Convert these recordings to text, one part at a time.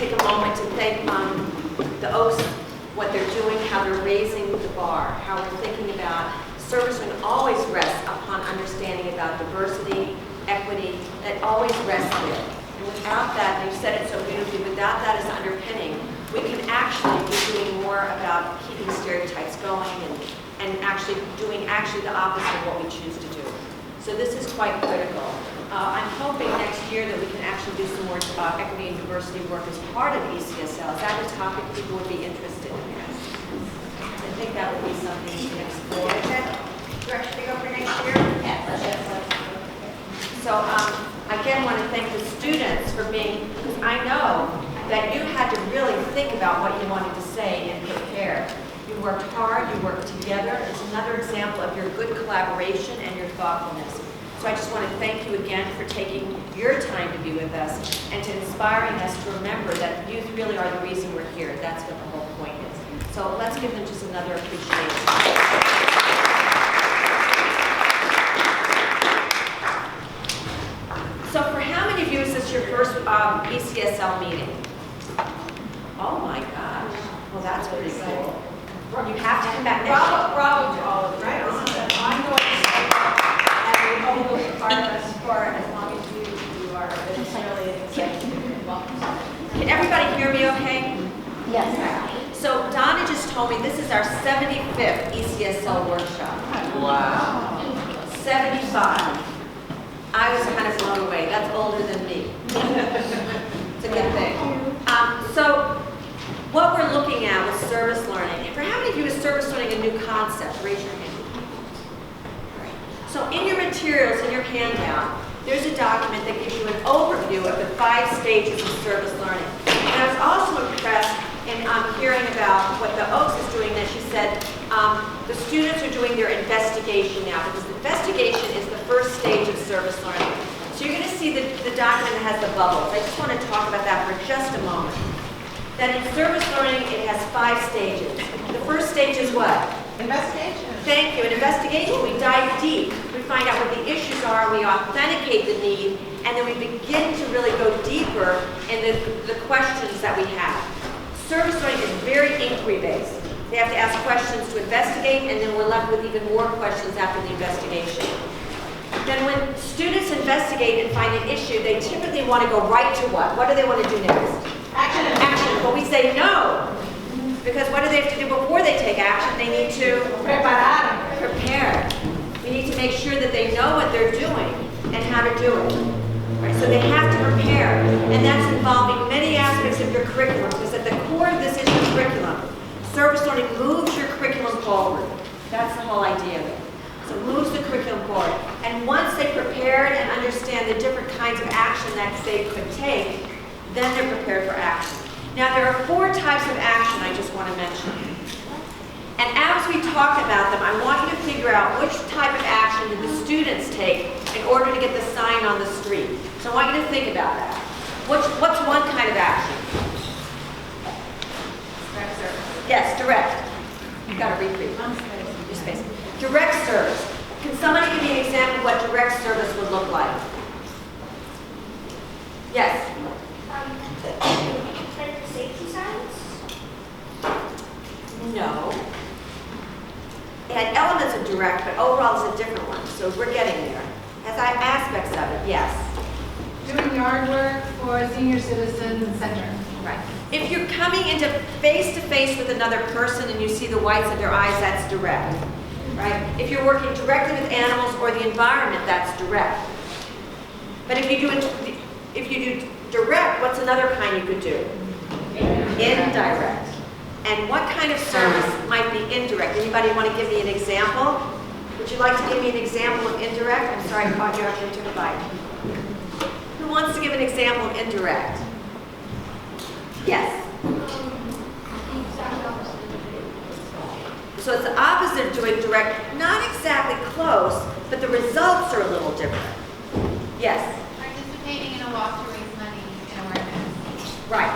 take a moment to thank the Oaks, what they're doing, how they're raising the bar, how we're thinking about service and always rests upon understanding about diversity, equity, that always rests there. And without that, and you said it so beautifully, without that as underpinning, we can actually be doing more about keeping stereotypes going and actually doing the opposite of what we choose to do. So this is quite critical. I'm hoping next year that we can actually do some more equity and diversity work as part of ECSL. Is that a topic people would be interested in? I think that would be something to explore. Is that direction to go for next year? Yes. So again, I want to thank the students for being, because I know that you had to really think about what you wanted to say and prepare. You worked hard, you worked together. It's another example of your good collaboration and your thoughtfulness. So I just want to thank you again for taking your time to be with us and to inspiring us to remember that youth really are the reason we're here. That's what the whole point is. So let's give them just another appreciation. So for how many of you is this your first ECSL meeting? Oh my gosh. Well, that's pretty cool. You have to come back next year. Bravo to all of you. Right on. I'm going to stay and we will be part of us for as long as you are. It's really exciting. Welcome. Can everybody hear me okay? Yes. So Donna just told me this is our 75th ECSL workshop. Wow. 75. I was kind of blown away. That's older than me. It's a good thing. So what we're looking at with service learning, and for how many of you is service learning a new concept? Raise your hand. So in your materials, in your handout, there's a document that gives you an overview of the 5 stages of service learning. And I was also impressed in hearing about what the Oaks is doing, that she said the students are doing their investigation now, because investigation is the first stage of service learning. So you're going to see the document that has the bubbles. I just want to talk about that for just a moment. That in service learning, it has 5 stages. The first stage is what? Investigation. Thank you. In investigation, we dive deep. We find out what the issues are, we authenticate the need, and then we begin to really go deeper in the questions that we have. Service learning is very inquiry-based. They have to ask questions to investigate, and then we're left with even more questions after the investigation. Then when students investigate and find an issue, they typically want to go right to what? What do they want to do next? Action. Action. But we say no. Because what do they have to do before they take action? They need to prepare. We need to make sure that they know what they're doing and how to do it. Right? So they have to prepare. And that's involving many aspects of your curriculum, because at the core of this is your curriculum. Service learning moves your curriculum forward. That's the whole idea of it. So it moves the curriculum forward. And once they prepared and understand the different kinds of action that they could take, then they're prepared for action. Now, there are 4 types of action I just want to mention. And as we talk about them, I want you to figure out which type of action did the students take in order to get the sign on the street. So I want you to think about that. What's one kind of action? Direct service. Yes, direct. You've got to repeat. Your space. Direct service. Can somebody give me an example of what direct service would look like? Yes. Like the safety signs? No. It had elements of direct, but overall it's a different one. So we're getting there. Has aspects of it, yes. Doing yard work for senior citizen center. Right. If you're coming into face-to-face with another person and you see the whites of their eyes, that's direct. Right? If you're working directly with animals or the environment, that's direct. But if you do direct, what's another kind you could do? Indirect. And what kind of service might be indirect? Anybody want to give me an example? Would you like to give me an example of indirect? I'm sorry, I caught you after you took a bite. Who wants to give an example of indirect? Yes. So it's the opposite of doing direct, not exactly close, but the results are a little different. Yes? Participating in a walk to raise money and awareness. Right.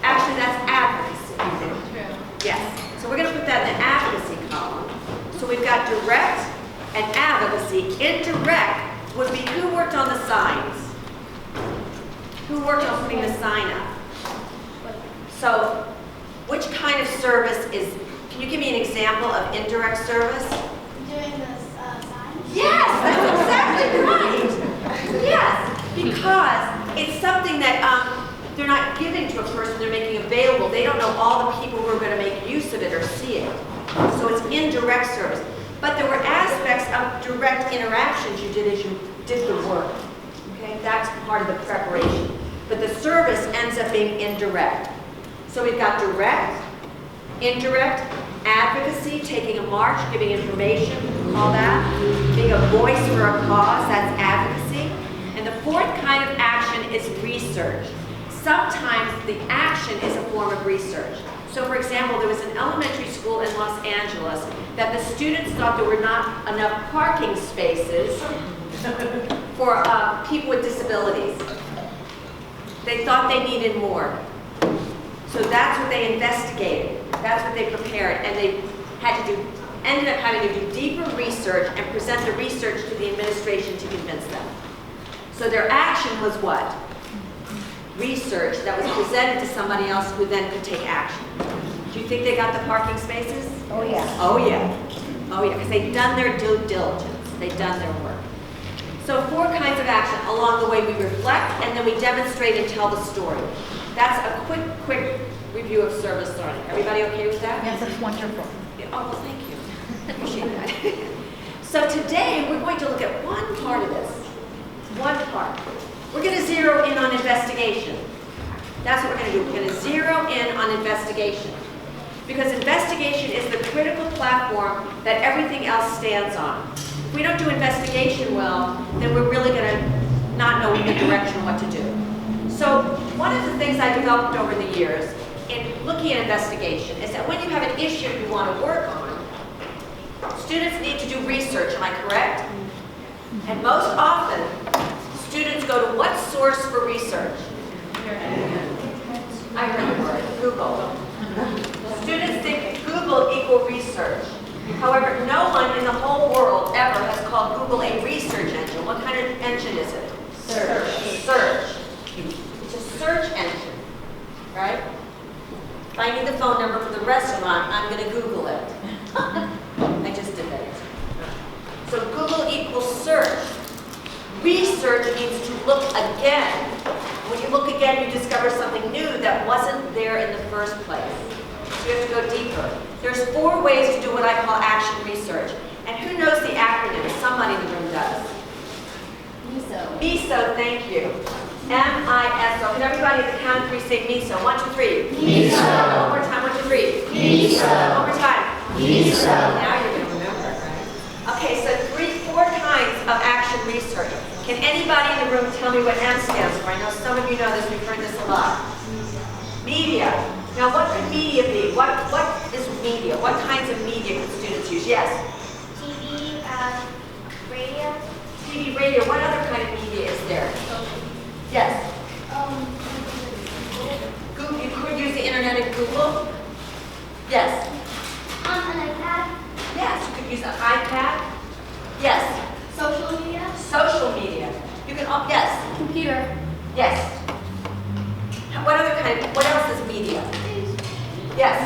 Actually, that's advocacy. True. Yes. So we're going to put that in the advocacy column. So we've got direct and advocacy. Indirect would be who worked on the signs? Who worked on putting the sign up? So which kind of service is, can you give me an example of indirect service? Doing this signs? Yes, that's exactly right. Yes, because it's something that they're not giving to a person, they're making available. They don't know all the people who are going to make use of it or see it. So it's indirect service. But there were aspects of direct interactions you did as you did the work. Okay, that's part of the preparation. But the service ends up being indirect. So we've got direct, indirect, advocacy, taking a march, giving information, all that. Being a voice for a cause, that's advocacy. And the fourth kind of action is research. Sometimes the action is a form of research. So for example, there was an elementary school in Los Angeles that the students thought there were not enough parking spaces for people with disabilities. They thought they needed more. So that's what they investigated. That's what they prepared. And they had to do, ended up having to do deeper research and present the research to the administration to convince them. So their action was what? Research that was presented to somebody else who then could take action. Do you think they got the parking spaces? Oh, yeah. Oh, yeah. Oh, yeah, because they've done their due diligence. They've done their work. So 4 kinds of action. Along the way, we reflect, and then we demonstrate and tell the story. That's a quick review of service learning. Everybody okay with that? Yes, that's wonderful. Yeah, oh, well, thank you. Appreciate that. So today, we're going to look at one part of this. One part. We're going to zero in on investigation. That's what we're going to do. We're going to zero in on investigation. Because investigation is the critical platform that everything else stands on. If we don't do investigation well, then we're really going to not know the direction of what to do. So one of the things I developed over the years in looking at investigation is that when you have an issue you want to work on, students need to do research, am I correct? And most often, students go to what source for research? I heard the word, Google. Students think Google equal research. However, no one in the whole world ever has called Google a research engine. What kind of engine is it? Search. It's a search engine, right? If I need the phone number for the restaurant, I'm going to Google it. I just did that. So Google equals search. Research means to look again. When you look again, you discover something new that wasn't there in the first place. So you have to go deeper. There's 4 ways to do what I call action research. And who knows the acronym? Somebody in the room does. MISO. MISO, thank you. M-I-S-O. Can everybody at the count of 3 say MISO? 1, 2, 3. MISO. One more time, 1, 2, 3. MISO. One more time. MISO. Now you're going to remember it, right? Okay, so 4 kinds of action research. Can anybody in the room tell me what M stands for? I know some of you know this, we've heard this a lot. Media. Now what could media be? What is media? What kinds of media can students use? Yes? TV, radio. TV, radio. What other kind of media is there? Yes? Google. You could use the internet and Google? Yes? An iPad. Yes, you could use an iPad. Yes? Social media. Social media. You can, yes? Computer. Yes. What else is media? Yes?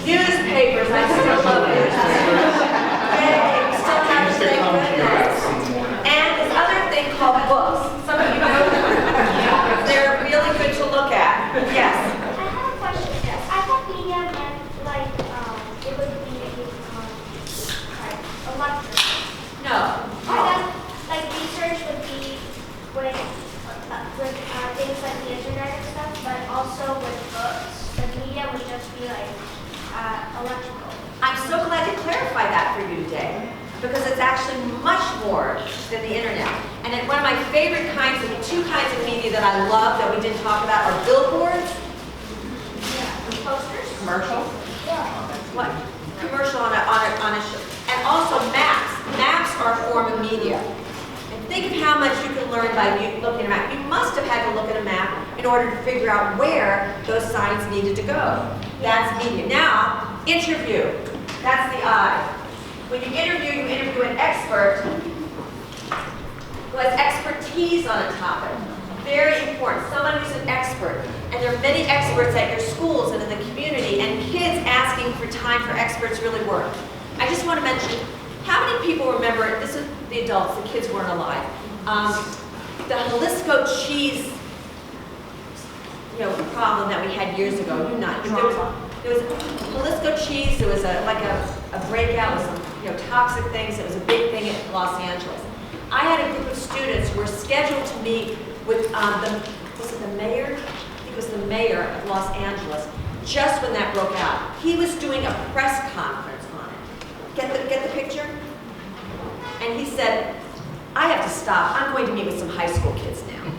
Newspapers. I still love newspapers. Yay, we still have to say goodness. And this other thing called books. Some of you know them. They're really good to look at. Yes? I have a question. Yes. I thought media meant like it would be electric. No. I guess like research would be with things like the internet and stuff, but also with books. The media would just be like electrical. I'm so glad to clarify that for you today, because it's actually much more than the internet. And then one of my favorite kinds of, 2 kinds of media that I love that we didn't talk about are billboards. Posters. Commercial. Yeah. What? Commercial on a show. And also maps. Maps are a form of media. And think of how much you can learn by looking at a map. You must have had to look at a map in order to figure out where those signs needed to go. That's media. Now, interview. That's the I. When you interview an expert who has expertise on a topic. Very important. Someone who's an expert. And there are many experts at your schools and in the community, and kids asking for time for experts really work. I just want to mention, how many people remember, this is the adults, the kids weren't alive, the Jalisco cheese, problem that we had years ago. There was Jalisco cheese, there was a breakout with some, toxic things. It was a big thing in Los Angeles. I had a group of students who were scheduled to meet with was it the mayor? I think it was the mayor of Los Angeles, just when that broke out. He was doing a press conference on it. Get the picture? And he said, I have to stop. I'm going to meet with some high school kids now.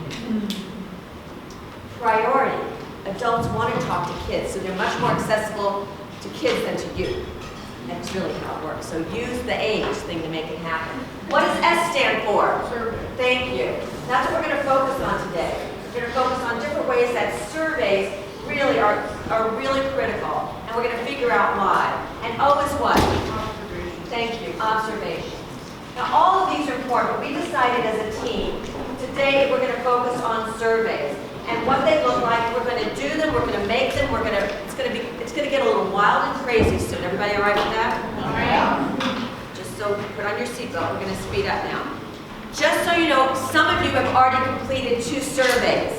Priority. Adults want to talk to kids, so they're much more accessible to kids than to you. That's really how it works. So use the age thing to make it happen. What does S stand for? Survey. Thank you. That's what we're going to focus on today. We're going to focus on different ways that surveys really are really critical, and we're going to figure out why. And O is what? Observation. Thank you. Observation. Now, all of these are important, but we decided as a team, today we're going to focus on surveys. And what they look like, we're going to do them, we're going to make them, it's going to get a little wild and crazy soon. Everybody all right with that? All right. Just so put on your seatbelt, we're going to speed up now. Just so you know, some of you have already completed 2 surveys.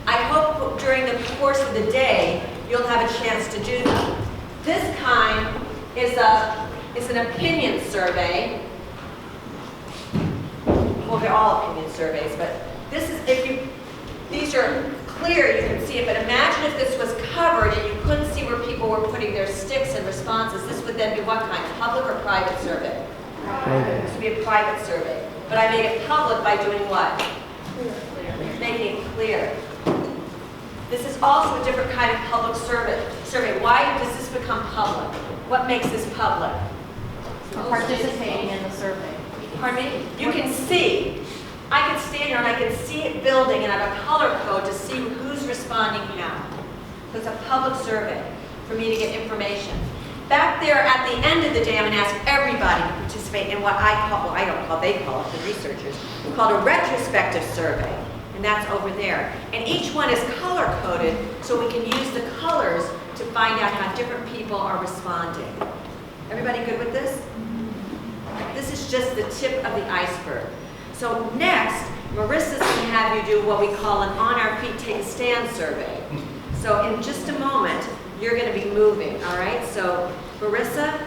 I hope during the course of the day, you'll have a chance to do them. This kind is an opinion survey. Well, they're all opinion surveys, but this is, these are clear, you can see it, but imagine if this was covered and you couldn't see where people were putting their sticks and responses. This would then be what kind? Public or private survey? Private. This would be a private survey. But I made it public by doing what? Clear. Making it clear. This is also a different kind of public survey. Why does this become public? What makes this public? Participating in the survey. Pardon me? You can see. I can stand here and I can see it building, and I have a color code to see who's responding how. So it's a public survey for me to get information. Back there at the end of the day, I'm going to ask everybody to participate in what they call it, the researchers, called a retrospective survey. And that's over there. And each one is color coded so we can use the colors to find out how different people are responding. Everybody good with this? This is just the tip of the iceberg. So next, Marissa's going to have you do what we call an on our feet, take a stand survey. So in just a moment, you're going to be moving, all right? So Marissa,